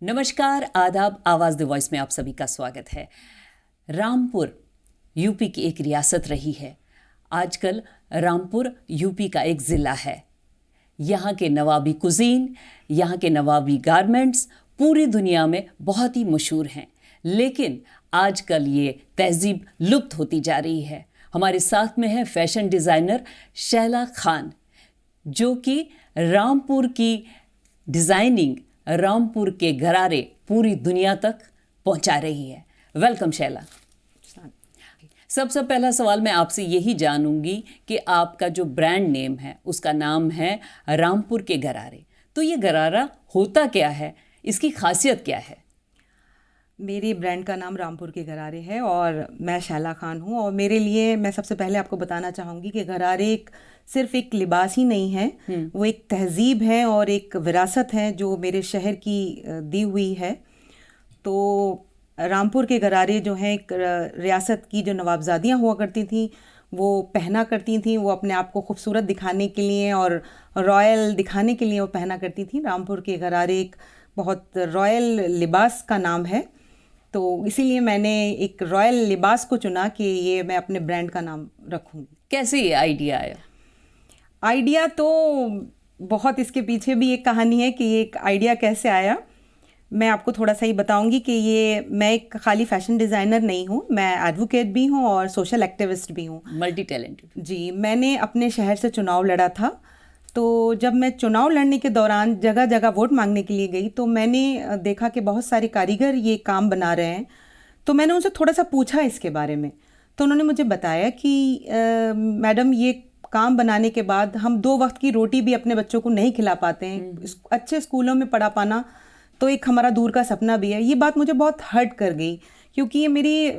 नमस्कार, आदाब। आवाज़ द वॉइस में आप सभी का स्वागत है। रामपुर यूपी की एक रियासत रही है। आजकल रामपुर यूपी का एक ज़िला है। यहाँ के नवाबी कुज़ीन, यहाँ के नवाबी गारमेंट्स पूरी दुनिया में बहुत ही मशहूर हैं, लेकिन आजकल ये तहजीब लुप्त होती जा रही है। हमारे साथ में है फैशन डिज़ाइनर शैला खान, जो कि रामपुर की डिज़ाइनिंग, रामपुर के गरारे पूरी दुनिया तक पहुंचा रही है। वेलकम शैला। सबसे पहला सवाल मैं आपसे यही जानूंगी कि आपका जो ब्रांड नेम है उसका नाम है रामपुर के गरारे। तो ये गरारा होता क्या है, इसकी खासियत क्या है? मेरे ब्रांड का नाम रामपुर के गरारे है और मैं शैला खान हूँ। और मेरे लिए मैं सबसे पहले आपको बताना चाहूँगी कि गरारे सिर्फ एक लिबास ही नहीं है, वो एक तहजीब है और एक विरासत है जो मेरे शहर की दी हुई है। तो रामपुर के गरारे जो हैं, एक रियासत की जो नवाबजादियाँ हुआ करती थीं वो पहना करती थीं। वो अपने आप को खूबसूरत दिखाने के लिए और रॉयल दिखाने के लिए वो पहना करती थीं। रामपुर के गरारे एक बहुत रॉयल लिबास का नाम है, तो इसीलिए मैंने एक रॉयल लिबास को चुना कि ये मैं अपने ब्रांड का नाम रखूँगी। कैसे ये आइडिया आया? आइडिया तो बहुत, इसके पीछे भी एक कहानी है कि ये एक आइडिया कैसे आया। मैं आपको थोड़ा सा ही बताऊंगी कि ये मैं एक खाली फैशन डिज़ाइनर नहीं हूँ, मैं एडवोकेट भी हूँ और सोशल एक्टिविस्ट भी हूँ। Multi talented. जी, मैंने अपने शहर से चुनाव लड़ा था। तो जब मैं चुनाव लड़ने के दौरान जगह जगह वोट मांगने के लिए गई तो मैंने देखा कि बहुत सारे कारीगर ये काम बना रहे हैं। तो मैंने उनसे थोड़ा सा पूछा इसके बारे में, तो उन्होंने मुझे बताया कि मैडम, ये काम बनाने के बाद हम 2 वक्त की रोटी भी अपने बच्चों को नहीं खिला पाते हैं। अच्छे स्कूलों में पढ़ा पाना तो एक हमारा दूर का सपना भी है। ये बात मुझे बहुत हर्ट कर गई, क्योंकि ये मेरी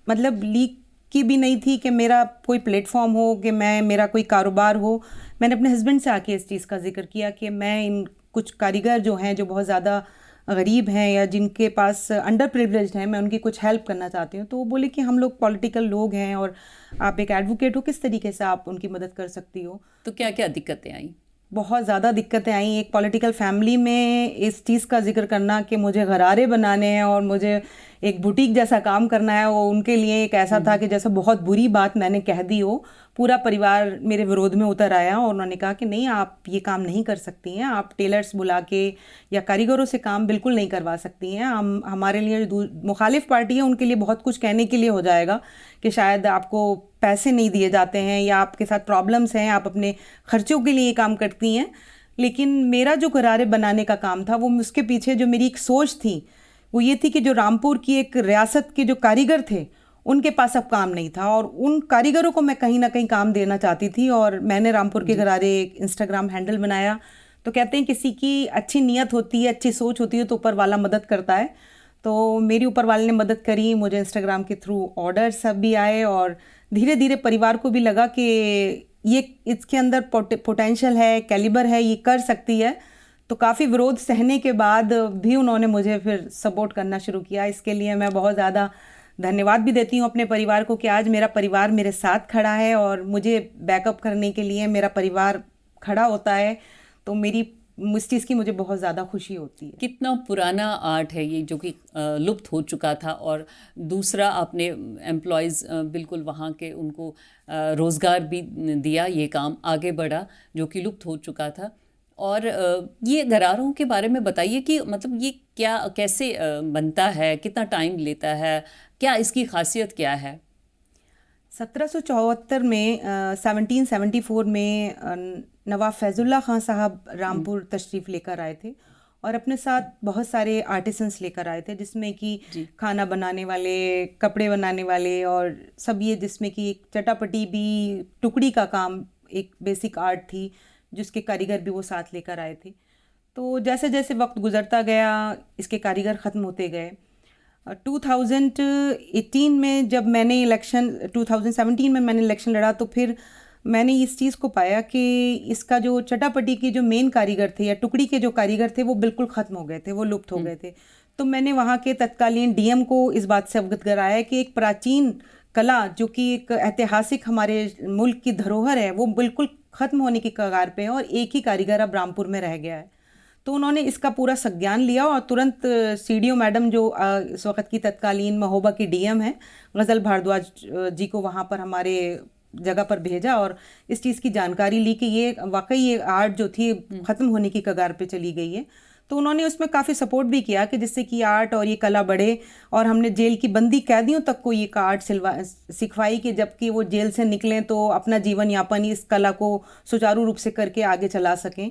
मतलब लीक की भी नहीं थी कि मेरा कोई प्लेटफॉर्म हो, कि मेरा कोई कारोबार हो। मैंने अपने हस्बैंड से आके इस चीज़ का जिक्र किया कि मैं इन कुछ कारीगर जो हैं, जो बहुत ज़्यादा गरीब हैं या जिनके पास अंडर प्रिविलेज्ड हैं, मैं उनकी कुछ हेल्प करना चाहती हूँ। तो वो बोले कि हम लोग पॉलिटिकल लोग हैं और आप एक एडवोकेट हो, किस तरीके से आप उनकी मदद कर सकती हो। तो क्या क्या दिक्कतें आई? बहुत ज़्यादा दिक्कतें आई। एक पॉलिटिकल फैमिली में इस चीज़ का जिक्र करना कि मुझे गरारे बनाने हैं और मुझे एक बुटीक जैसा काम करना है, वो उनके लिए एक ऐसा था कि जैसे बहुत बुरी बात मैंने कह दी हो। पूरा परिवार मेरे विरोध में उतर आया और उन्होंने कहा कि नहीं, आप ये काम नहीं कर सकती हैं, आप टेलर्स बुला के या कारीगरों से काम बिल्कुल नहीं करवा सकती हैं। हमारे लिए जो मुखालिफ पार्टी है उनके लिए बहुत कुछ कहने के लिए हो जाएगा कि शायद आपको पैसे नहीं दिए जाते हैं या आपके साथ प्रॉब्लम्स हैं, आप अपने खर्चों के लिए ये काम करती हैं। लेकिन मेरा जो गरारे बनाने का काम था, वो उसके पीछे जो मेरी एक सोच थी वो ये थी कि जो रामपुर की एक रियासत के जो कारीगर थे उनके पास अब काम नहीं था और उन कारीगरों को मैं कहीं ना कहीं काम देना चाहती थी। और मैंने रामपुर के गरारे एक इंस्टाग्राम हैंडल बनाया। तो कहते हैं किसी की अच्छी नीयत होती है, अच्छी सोच होती है तो ऊपर वाला मदद करता है। तो मेरी ऊपर वाले ने मदद करी, मुझे इंस्टाग्राम के थ्रू ऑर्डर सब भी आए और धीरे धीरे परिवार को भी लगा कि ये इसके अंदर पोटेंशियल है, कैलिबर है, ये कर सकती है। तो काफ़ी विरोध सहने के बाद भी उन्होंने मुझे फिर सपोर्ट करना शुरू किया। इसके लिए मैं बहुत ज़्यादा धन्यवाद भी देती हूँ अपने परिवार को कि आज मेरा परिवार मेरे साथ खड़ा है और मुझे बैकअप करने के लिए मेरा परिवार खड़ा होता है। तो इस चीज़ की मुझे बहुत ज़्यादा खुशी होती है। कितना पुराना आर्ट है ये, जो कि लुप्त हो चुका था, और दूसरा आपने एम्प्लॉयज़ बिल्कुल वहाँ के उनको रोज़गार भी दिया, ये काम आगे बढ़ा जो कि लुप्त हो चुका था। और ये गरारों के बारे में बताइए कि मतलब ये क्या, कैसे बनता है, कितना टाइम लेता है, क्या इसकी खासियत क्या है? 1774 में 1774 में नवाब फैजुल्ला खां साहब रामपुर तशरीफ़ लेकर आए थे और अपने साथ बहुत सारे आर्टिसंस लेकर आए थे, जिसमें कि खाना बनाने वाले, कपड़े बनाने वाले और सब ये, जिसमें कि एक चटापटी भी, टुकड़ी का काम एक बेसिक आर्ट थी जिसके कारीगर भी वो साथ लेकर आए थे। तो जैसे जैसे वक्त गुजरता गया इसके कारीगर ख़त्म होते गए। 2018 में जब मैंने 2017 में मैंने इलेक्शन लड़ा तो फिर मैंने इस चीज़ को पाया कि इसका जो चटापटी के जो मेन कारीगर थे या टुकड़ी के जो कारीगर थे वो बिल्कुल ख़त्म हो गए थे, वो लुप्त हो गए थे। तो मैंने वहाँ के तत्कालीन डीएम को इस बात से अवगत कराया कि एक प्राचीन कला जो कि एक ऐतिहासिक हमारे मुल्क की धरोहर है वो बिल्कुल ख़त्म होने की कगार पे है और एक ही कारीगर अब रामपुर में रह गया है। तो उन्होंने इसका पूरा संज्ञान लिया और तुरंत सीडीओ मैडम जो इस वक्त की तत्कालीन महोबा की डीएम है गज़ल भारद्वाज जी को वहाँ पर हमारे जगह पर भेजा और इस चीज़ की जानकारी ली कि ये वाकई ये आर्ट जो थी ख़त्म होने की कगार पे चली गई है। तो उन्होंने उसमें काफ़ी सपोर्ट भी किया कि जिससे कि आर्ट और ये कला बढ़े, और हमने जेल की बंदी कैदियों तक को ये आर्ट सिखवाई कि जबकि वो जेल से निकलें तो अपना जीवन यापन इस कला को सुचारू रूप से करके आगे चला सकें।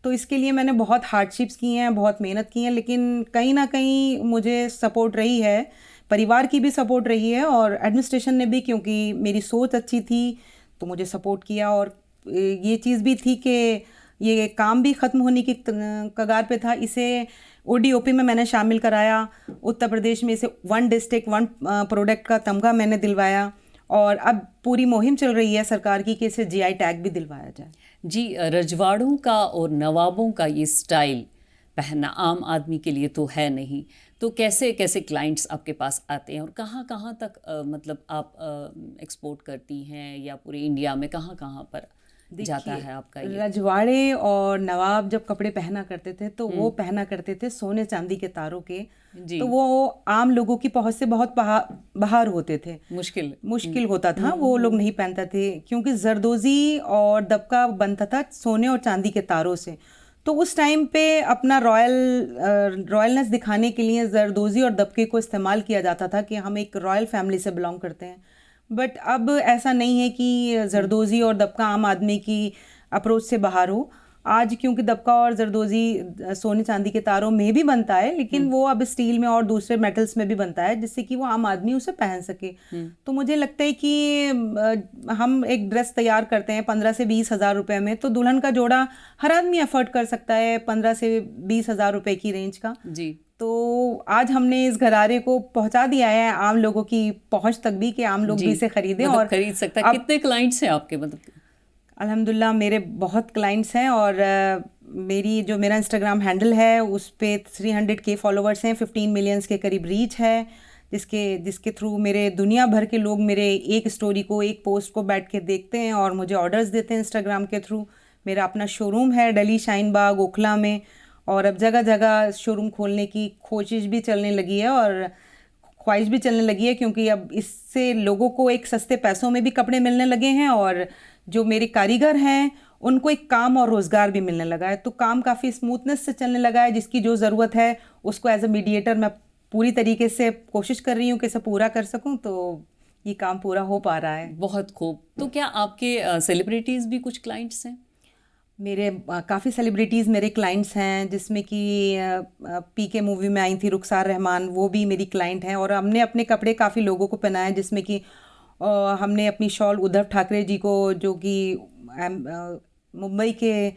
तो इसके लिए मैंने बहुत हार्डशिप्स की हैं, बहुत मेहनत की है, लेकिन कहीं ना कहीं मुझे सपोर्ट रही है, परिवार की भी सपोर्ट रही है और एडमिनिस्ट्रेशन ने भी, क्योंकि मेरी सोच अच्छी थी तो मुझे सपोर्ट किया। और ये चीज़ भी थी कि ये काम भी ख़त्म होने की कगार पे था। इसे ODOP में मैंने शामिल कराया, उत्तर प्रदेश में इसे 1 डिस्ट्रिक्ट 1 प्रोडक्ट का तमगा मैंने दिलवाया और अब पूरी मुहिम चल रही है सरकार की कि इसे GI टैग भी दिलवाया जाए। जी, रजवाड़ों का और नवाबों का ये स्टाइल पहनना आम आदमी के लिए तो है नहीं, तो कैसे कैसे क्लाइंट्स आपके पास आते हैं और कहाँ कहाँ तक मतलब आप एक्सपोर्ट करती हैं, या पूरे इंडिया में कहाँ कहाँ पर जाता है आपका ये? रजवाड़े और नवाब जब कपड़े पहना करते थे तो वो पहना करते थे सोने चांदी के तारों के, तो वो आम लोगों की पहुंच से बहुत बाहर होते थे, मुश्किल होता था, वो लोग नहीं पहनते थे क्योंकि जरदोजी और दबका बनता था सोने और चांदी के तारों से। तो उस टाइम पे अपना रॉयलनेस दिखाने के लिए जरदोजी और दबके को इस्तेमाल किया जाता था कि हम एक रॉयल फैमिली से बिलोंग करते हैं। बट अब ऐसा नहीं है कि जरदोजी और दबका आम आदमी की अप्रोच से बाहर हो। आज क्योंकि दबका और जरदोजी सोने चांदी के तारों में भी बनता है, लेकिन वो अब स्टील में और दूसरे मेटल्स में भी बनता है जिससे कि वो आम आदमी उसे पहन सके। तो मुझे लगता है कि हम एक ड्रेस तैयार करते हैं 15 से 20 हज़ार रुपए में, तो दुल्हन का जोड़ा हर आदमी अफोर्ड कर सकता है 15 से 20 हज़ार रुपए की रेंज का जी। तो आज हमने इस घरारे को पहुंचा दिया है आम लोगों की पहुंच तक भी कि आम लोग भी इसे खरीदें, मतलब और खरीद सकता है। कितने क्लाइंट्स हैं आपके? मतलब अल्हम्दुलिल्लाह मेरे बहुत क्लाइंट्स हैं और मेरा इंस्टाग्राम हैंडल है उस पे 300K फॉलोवर्स हैं, 15 मिलियंस के करीब रीच है, जिसके थ्रू मेरे दुनिया भर के लोग मेरे एक स्टोरी को, एक पोस्ट को बैठ के देखते हैं और मुझे ऑर्डर्स देते हैं इंस्टाग्राम के थ्रू। मेरा अपना शोरूम है दिल्ली शाहीन बाग ओखला में, और अब जगह जगह शोरूम खोलने की कोशिश भी चलने लगी है और ख्वाहिश भी चलने लगी है, क्योंकि अब इससे लोगों को एक सस्ते पैसों में भी कपड़े मिलने लगे हैं और जो मेरे कारीगर हैं उनको एक काम और रोज़गार भी मिलने लगा है। तो काम काफ़ी स्मूथनेस से चलने लगा है, जिसकी जो ज़रूरत है उसको एज अ मीडिएटर मैं पूरी तरीके से कोशिश कर रही हूँ कि इसे पूरा कर सकूँ, तो ये काम पूरा हो पा रहा है। बहुत खूब। तो क्या आपके सेलिब्रिटीज़ भी कुछ क्लाइंट्स हैं? मेरे काफ़ी सेलिब्रिटीज़ मेरे क्लाइंट्स हैं, जिसमें कि PK मूवी में आई थी रुखसार रहमान, वो भी मेरी क्लाइंट हैं, और हमने अपने कपड़े काफ़ी लोगों को पहनाए, जिसमें कि हमने अपनी शॉल उद्धव ठाकरे जी को, जो कि मुंबई के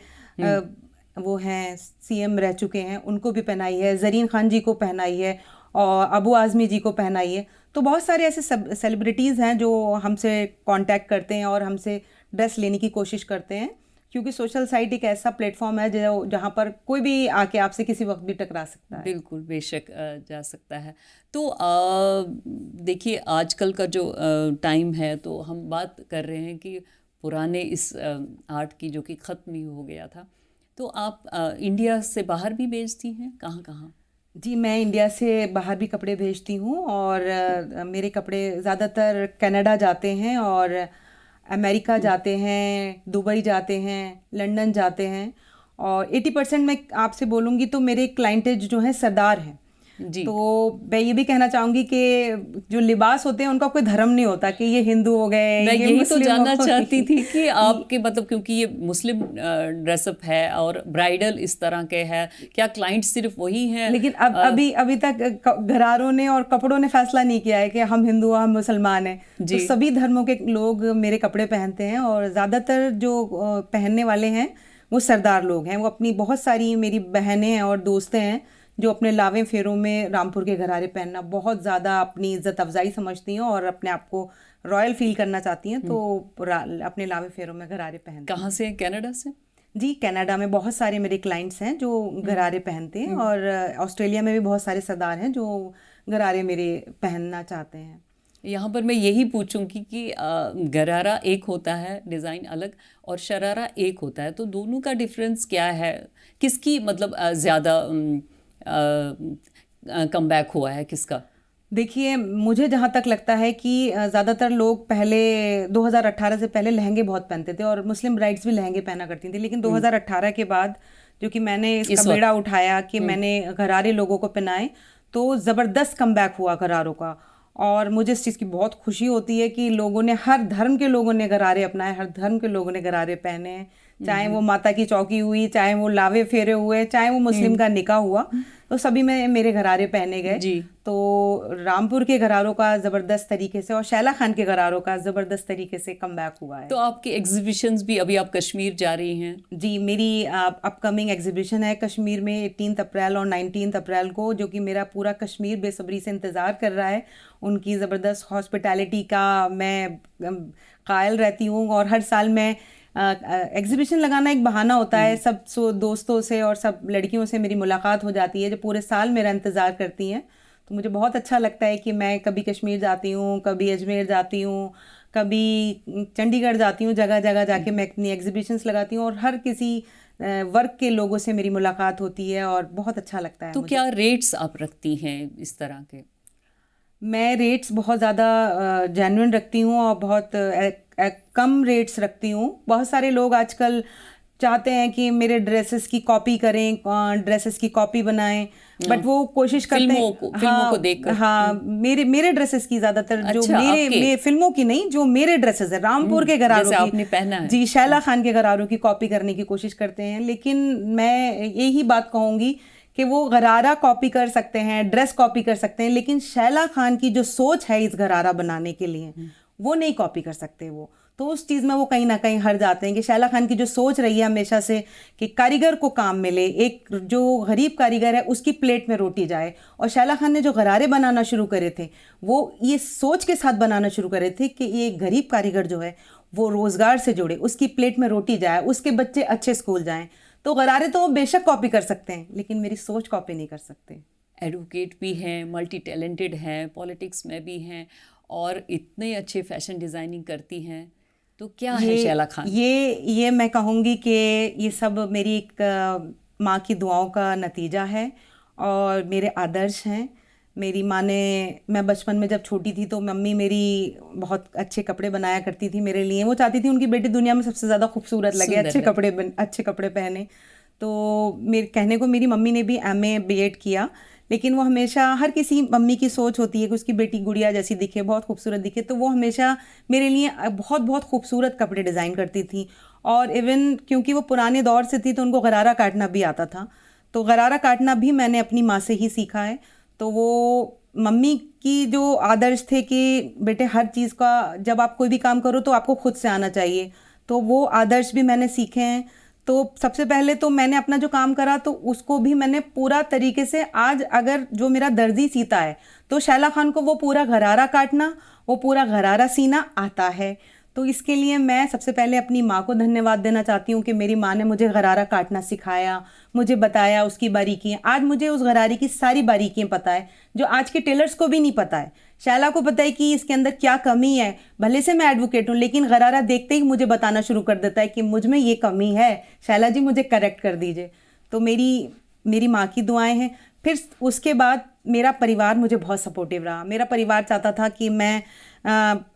वो हैं CM रह चुके हैं, उनको भी पहनाई है, ज़रीन खान जी को पहनाई है और अबू आज़मी जी को पहनाई है। तो बहुत सारे ऐसे सेलिब्रिटीज़ हैं जो हमसे कांटेक्ट करते हैं और हमसे ड्रेस लेने की कोशिश करते हैं, क्योंकि सोशल साइट एक ऐसा प्लेटफॉर्म है जहाँ पर कोई भी आके आपसे किसी वक्त भी टकरा सकता है। बिल्कुल, बेशक जा सकता है। तो देखिए आजकल का जो टाइम है, तो हम बात कर रहे हैं कि पुराने इस आर्ट की जो कि ख़त्म ही हो गया था, तो आप इंडिया से बाहर भी भेजती हैं? कहाँ कहाँ? जी, मैं इंडिया से बाहर भी कपड़े भेजती हूँ और मेरे कपड़े ज़्यादातर कनाडा जाते हैं और अमेरिका जाते हैं, दुबई जाते हैं, लंदन जाते हैं, और 80% मैं आपसे बोलूँगी तो मेरे क्लाइंटेज जो हैं सरदार हैं जी। तो मैं ये भी कहना चाहूँगी कि जो लिबास होते हैं उनका कोई धर्म नहीं होता कि ये हिंदू हो गए, मैं ये यही तो जानना चाहती थी कि आपके मतलब, क्योंकि ये मुस्लिम ड्रेसअप है और ब्राइडल इस तरह के है, क्या क्लाइंट सिर्फ वही हैं? लेकिन अभी तक घरारों ने और कपड़ों ने फैसला नहीं किया है कि हम हिंदू हम मुसलमान हैं, तो सभी धर्मों के लोग मेरे कपड़े पहनते हैं, और ज़्यादातर जो पहनने वाले हैं वो सरदार लोग हैं। वो अपनी बहुत सारी मेरी बहनें हैं और दोस्तें हैं जो अपने लावे फेरों में रामपुर के घरारे पहनना बहुत ज़्यादा अपनी इज्जत अफजाई समझती हैं और अपने आप को रॉयल फील करना चाहती हैं, तो अपने लावे फेरों में घरारे पहनते हैं। कहाँ से? कनाडा से? जी, कनाडा में बहुत सारे मेरे क्लाइंट्स हैं जो घरारे पहनते हैं, और ऑस्ट्रेलिया में भी बहुत सारे सरदार हैं जो घरारे मेरे पहनना चाहते हैं। यहाँ पर मैं यही पूछूंगी कि गरारा एक होता है, डिज़ाइन अलग, और शरारा एक होता है, तो दोनों का डिफरेंस क्या है? किसकी मतलब ज़्यादा कमबैक हुआ है, किसका? देखिए, मुझे जहाँ तक लगता है कि ज़्यादातर लोग पहले 2018 से पहले लहंगे बहुत पहनते थे और मुस्लिम ब्राइड्स भी लहंगे पहना करती थी, लेकिन 2018 के बाद जो कि मैंने इसका इस वक्त बेड़ा उठाया कि मैंने गरारे लोगों को पहनाए, तो ज़बरदस्त कमबैक हुआ गरारों का। और मुझे इस चीज़ की बहुत खुशी होती है कि लोगों ने, हर धर्म के लोगों ने गरारे अपनाए, हर धर्म के लोगों ने गरारे पहने हैं, चाहे वो माता की चौकी हुई, चाहे वो लावे फेरे हुए, चाहे वो मुस्लिम का निकाह हुआ, तो सभी में मेरे गरारे पहने गए। जी। तो रामपुर के गरारों का ज़बरदस्त तरीके से और शैला खान के गरारों का ज़बरदस्त तरीके से कमबैक हुआ है। तो आपकी एग्जीबिशंस भी, अभी आप कश्मीर जा रही हैं? जी, मेरी अपकमिंग एग्जीबिशन है कश्मीर में 18 अप्रैल और 19 अप्रैल को, जो कि मेरा पूरा कश्मीर बेसब्री से इंतज़ार कर रहा है। उनकी ज़बरदस्त हॉस्पिटैलिटी का मैं कायल रहती हूँ और हर साल मैं एग्जीबिशन लगाना एक बहाना होता है, सब दोस्तों से और सब लड़कियों से मेरी मुलाकात हो जाती है जो पूरे साल मेरा इंतज़ार करती हैं। तो मुझे बहुत अच्छा लगता है कि मैं कभी कश्मीर जाती हूँ, कभी अजमेर जाती हूँ, कभी चंडीगढ़ जाती हूँ, जगह जगह जाके मैं अपनी एग्जीबिशंस लगाती हूँ और हर किसी वर्ग के लोगों से मेरी मुलाकात होती है और बहुत अच्छा लगता है। तो क्या रेट्स आप रखती हैं इस तरह के? मैं रेट्स बहुत ज़्यादा जेन्युइन रखती हूँ और बहुत कम रेट्स रखती हूँ। बहुत सारे लोग आजकल चाहते हैं कि मेरे ड्रेसेस की कॉपी करें, ड्रेसेस की कॉपी बनाएं, बट वो कोशिश करते हैं फिल्मों को देखकर। हाँ, मेरे ड्रेसेस की ज़्यादातर, जो अच्छा, मेरे फिल्मों की नहीं, जो मेरे ड्रेसेस है रामपुर के गरारों की, आपने पहना है। जी, शैला खान के गरारों की कॉपी करने की कोशिश करते हैं। लेकिन मैं यही बात कहूँगी कि वो गरारा कॉपी कर सकते हैं, ड्रेस कॉपी कर सकते हैं, लेकिन शैला खान की जो सोच है इस गरारा बनाने के लिए वो नहीं कॉपी कर सकते वो। तो उस चीज़ में वो कहीं ना कहीं हट जाते हैं कि शैला खान की जो सोच रही है हमेशा से कि कारीगर को काम मिले, एक जो गरीब कारीगर है उसकी प्लेट में रोटी जाए। और शैला खान ने जो गरारे बनाना शुरू करे थे वो ये सोच के साथ बनाना शुरू करे थे कि ये गरीब कारीगर जो है वो रोज़गार से जुड़े, उसकी प्लेट में रोटी जाए, उसके बच्चे अच्छे स्कूल जाएँ। तो गरारे तो वो बेशक कॉपी कर सकते हैं, लेकिन मेरी सोच कॉपी नहीं कर सकते। एडवोकेट भी हैं, मल्टी टैलेंटेड हैं, पॉलिटिक्स में भी हैं और इतने अच्छे फैशन डिज़ाइनिंग करती हैं, तो क्या है शैला खान? ये मैं कहूँगी कि ये सब मेरी एक माँ की दुआओं का नतीजा है और मेरे आदर्श हैं। मेरी माँ ने, मैं बचपन में जब छोटी थी तो मम्मी मेरी बहुत अच्छे कपड़े बनाया करती थी मेरे लिए। वो चाहती थी उनकी बेटी दुनिया में सबसे ज़्यादा खूबसूरत लगे, अच्छे कपड़े पहने। तो मेरे कहने को मेरी मम्मी ने भी MA B.Ed किया, लेकिन वो हमेशा, हर किसी मम्मी की सोच होती है कि उसकी बेटी गुड़िया जैसी दिखे, बहुत खूबसूरत दिखे, तो वो हमेशा मेरे लिए बहुत बहुत खूबसूरत कपड़े डिज़ाइन करती थी। और इवन क्योंकि वो पुराने दौर से थी तो उनको गरारा काटना भी आता था, तो गरारा काटना भी मैंने अपनी माँ से ही सीखा है। तो वो मम्मी की जो आदर्श थे कि बेटे हर चीज़ का, जब आप कोई भी काम करो तो आपको खुद से आना चाहिए, तो वो आदर्श भी मैंने सीखे हैं। तो सबसे पहले तो मैंने अपना जो काम करा तो उसको भी मैंने पूरा तरीके से, आज अगर जो मेरा दर्जी सीता है तो शैला खान को वो पूरा गरारा काटना, वो पूरा गरारा सीना आता है। तो इसके लिए मैं सबसे पहले अपनी माँ को धन्यवाद देना चाहती हूँ कि मेरी माँ ने मुझे गरारा काटना सिखाया, मुझे बताया उसकी बारीकियाँ। आज मुझे उस गरारे की सारी बारीकियाँ पता है जो आज के टेलर्स को भी नहीं पता है। शैला को पता है कि इसके अंदर क्या कमी है, भले से मैं एडवोकेट हूँ, लेकिन गरारा देखते ही मुझे बताना शुरू कर देता है कि मुझ में ये कमी है, शैला जी मुझे करेक्ट कर दीजिए। तो मेरी माँ की दुआएं हैं। फिर उसके बाद मेरा परिवार मुझे बहुत सपोर्टिव रहा। मेरा परिवार चाहता था कि मैं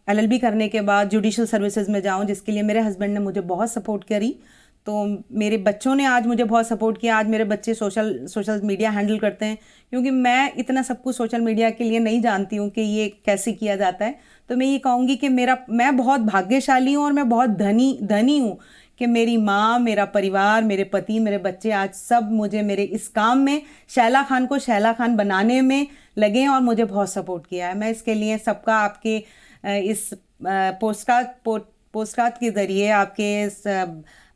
LLB करने के बाद जुडिशल सर्विसेज में जाऊं, जिसके लिए मेरे हस्बैंड ने मुझे बहुत सपोर्ट करी। तो मेरे बच्चों ने आज मुझे बहुत सपोर्ट किया। आज मेरे बच्चे सोशल मीडिया हैंडल करते हैं, क्योंकि मैं इतना सब कुछ सोशल मीडिया के लिए नहीं जानती हूँ कि ये कैसे किया जाता है। तो मैं ये कहूँगी कि मैं बहुत भाग्यशाली हूँ और मैं बहुत धनी हूँ कि मेरी माँ, मेरा परिवार, मेरे पति, मेरे बच्चे आज सब मुझे मेरे इस काम में, शैला खान को शैला खान बनाने में लगे हैं और मुझे बहुत सपोर्ट किया है। मैं इसके लिए सबका, आपके इस पोस्टकार्ड के ज़रिए, आपके इस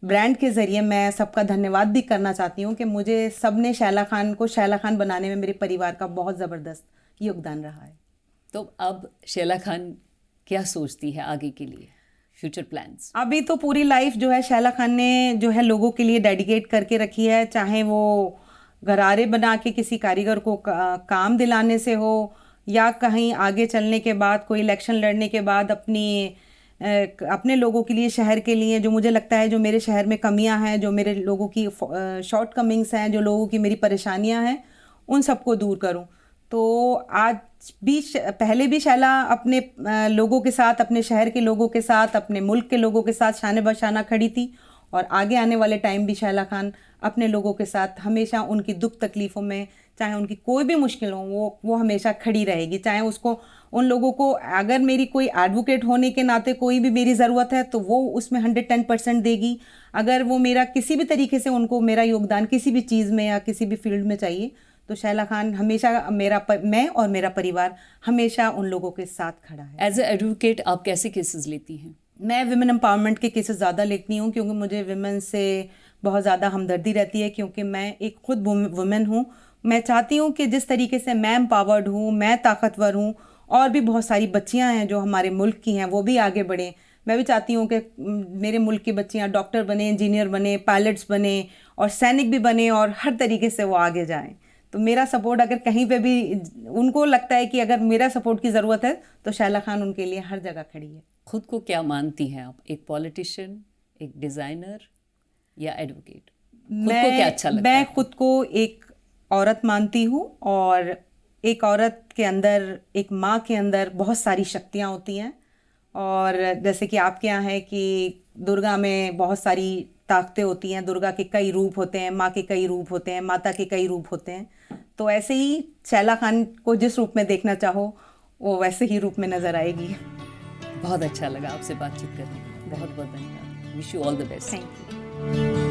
ब्रांड के ज़रिए मैं सबका धन्यवाद भी करना चाहती हूँ कि मुझे सब ने शैला खान को शैला खान बनाने में मेरे परिवार का बहुत ज़बरदस्त योगदान रहा है। तो अब शैला खान क्या सोचती है आगे के लिए, फ्यूचर प्लान्स? अभी तो पूरी लाइफ जो है शैला खान ने जो है लोगों के लिए डेडिकेट करके रखी है, चाहे वो गरारे बना के किसी कारीगर को काम दिलाने से हो, या कहीं आगे चलने के बाद कोई इलेक्शन लड़ने के बाद अपने लोगों के लिए, शहर के लिए, जो मुझे लगता है जो मेरे शहर में कमियां हैं, जो मेरे लोगों की शॉर्ट कमिंग्स हैं, जो लोगों की मेरी परेशानियां हैं, उन सबको दूर करूं। तो आज भी, पहले भी शैला अपने लोगों के साथ, अपने शहर के लोगों के साथ, अपने मुल्क के लोगों के साथ शाने बशाना खड़ी थी, और आगे आने वाले टाइम भी शैला खान अपने लोगों के साथ हमेशा उनकी दुख तकलीफ़ों में, चाहे उनकी कोई भी मुश्किल हो, वो हमेशा खड़ी रहेगी। चाहे उसको, उन लोगों को, अगर मेरी कोई एडवोकेट होने के नाते कोई भी मेरी ज़रूरत है तो वो उसमें 110% देगी। अगर वो मेरा किसी भी तरीके से, उनको मेरा योगदान किसी भी चीज़ में या किसी भी फील्ड में चाहिए, तो शैला खान हमेशा मैं और मेरा परिवार हमेशा उन लोगों के साथ खड़ा है। एज ए एडवोकेट आप कैसे केसेस लेती हैं? मैं विमेन एम्पावरमेंट के केसेस ज़्यादा लेती हूँ, क्योंकि मुझे विमेन से बहुत ज़्यादा हमदर्दी रहती है, क्योंकि मैं एक खुद वुमेन हूँ। मैं चाहती हूँ कि जिस तरीके से मैं एम्पावर्ड हूँ, मैं ताकतवर हूँ, और भी बहुत सारी बच्चियाँ हैं जो हमारे मुल्क की हैं, वो भी आगे बढ़ें। मैं भी चाहती हूँ कि मेरे मुल्क की बच्चियाँ डॉक्टर बने, इंजीनियर बने, पायलट्स बने, और सैनिक भी बने, और हर तरीके से वो आगे जाएं। तो मेरा सपोर्ट, अगर कहीं पे भी उनको लगता है कि अगर मेरा सपोर्ट की ज़रूरत है, तो शैला खान उनके लिए हर जगह खड़ी है। खुद को क्या मानती हैं आप? एक पॉलिटिशियन, एक डिज़ाइनर या एडवोकेट? खुद को क्या अच्छा लगता है? मैं खुद को एक औरत मानती हूँ, और एक औरत के अंदर, एक माँ के अंदर बहुत सारी शक्तियाँ होती हैं। और जैसे कि आपके यहाँ है कि दुर्गा में बहुत सारी ताकतें होती हैं, दुर्गा के कई रूप होते हैं, माँ के कई रूप होते हैं, माता के कई रूप होते हैं। तो ऐसे ही शैला खान को जिस रूप में देखना चाहो, वो वैसे ही रूप में नज़र आएगी। बहुत अच्छा लगा आपसे बातचीत करके। बहुत बहुत धन्यवाद। Wish you all the best. Thank you.